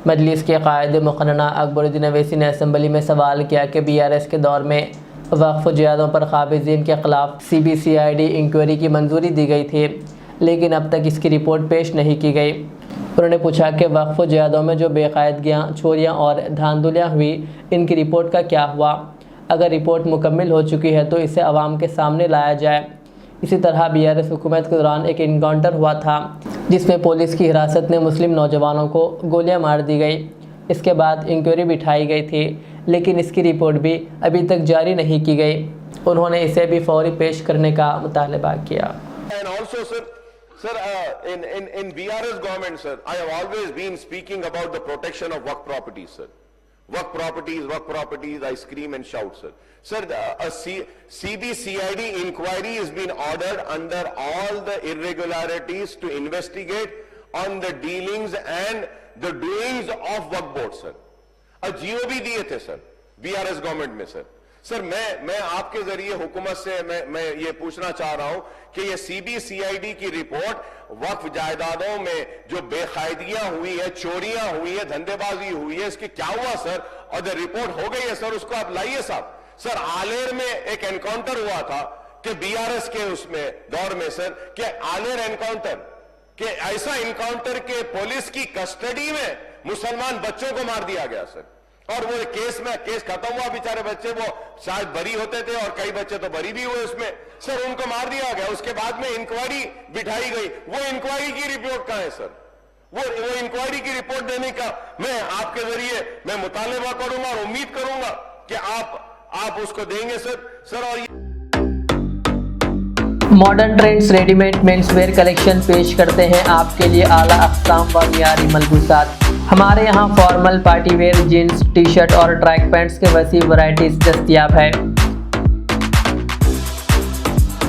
مجلس کے قائد مقننہ اکبر الدین اویسی نے اسمبلی میں سوال کیا کہ BRS کے دور میں وقف جائیدادوں پر قابضین کے خلاف CBCID انکوائری کی منظوری دی گئی تھی، لیکن اب تک اس کی رپورٹ پیش نہیں کی گئی۔ انہوں نے پوچھا کہ وقف جائیدادوں میں جو بے قاعدگیاں، چوریاں اور دھاندلیاں ہوئی، ان کی رپورٹ کا کیا ہوا؟ اگر رپورٹ مکمل ہو چکی ہے تو اسے عوام کے سامنے لایا جائے۔ اسی طرح BRS حکومت کے دوران ایک انکاؤنٹر ہوا تھا جس میں پولیس کی حراست میں مسلم نوجوانوں کو گولیاں مار دی گئی۔ اس کے بعد انکوائری بٹھائی گئی تھی، لیکن اس کی رپورٹ بھی ابھی تک جاری نہیں کی گئی۔ انہوں نے اسے بھی فوری پیش کرنے کا مطالبہ کیا۔ And also, sir, in BRS government, sir, I have always been speaking about the protection of Waqf properties, sir. Waqf properties, I scream and shout, sir. Sir, a CBCID inquiry has been ordered under all the irregularities to investigate on the dealings and the doings of Waqf board, sir. A GO بھی دیے تھے, sir, BRS government میں, sir. سر میں آپ کے ذریعے حکومت سے میں یہ پوچھنا چاہ رہا ہوں کہ یہ CBCID کی رپورٹ وقف جائیدادوں میں جو بے قاعدگیاں ہوئی ہے، چوریاں ہوئی ہے، دھندے بازی ہوئی ہے، اس کی کیا ہوا سر؟ اور جو رپورٹ ہو گئی ہے سر، اس کو آپ لائیے صاحب۔ سر آلیر میں ایک انکاؤنٹر ہوا تھا کہ BRS کے اس میں دور میں سر، کہ آلیر انکاؤنٹر، کہ ایسا انکاؤنٹر کہ پولیس کی کسٹڈی میں مسلمان بچوں کو مار دیا گیا سر، اور وہ کیس ختم ہوا، بیچارے بچے وہ شاید بری ہوتے تھے اور کئی بچے تو بری بھی ہوئے اس میں سر، ان کو مار دیا گیا۔ اس کے بعد میں انکوائری بٹھائی گئی، وہ انکوائری کی رپورٹ کہاں ہے سر؟ وہ انکوائری کی رپورٹ دینے کا میں آپ کے ذریعے میں مطالبہ کروں گا اور امید کروں گا کہ آپ اس کو دیں گے سر۔ اور modern trends ready made means where collection پیش کرتے ہیں آپ کے لیے اعلیٰ اقسام و معیاری ملبوسات۔ ہمارے یہاں formal, party wear, jeans, T shirt اور ٹریک پینٹس کے وسیع ورائٹیز دستیاب ہے۔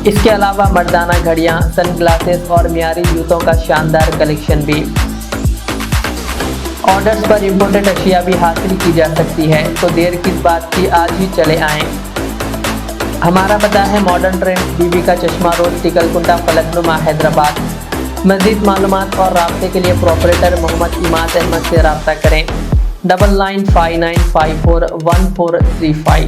اس کے علاوہ مردانہ گھڑیاں، سن گلاسز اور معیاری جوتوں کا شاندار کلیکشن بھی۔ آرڈرز پر امپورٹڈ اشیاء بھی حاصل کی جا سکتی ہے، تو دیر کس بات کی، آج ہی چلے آئیں۔ ہمارا پتہ ہے ماڈرن ٹرینڈز، بی بی کا چشمہ روڈ، ٹکل کنڈا، فلک نما، حیدرآباد۔ مزید معلومات اور رابطے کے لیے پروپریٹر محمد اماد احمد سے رابطہ کریں۔ 9959541435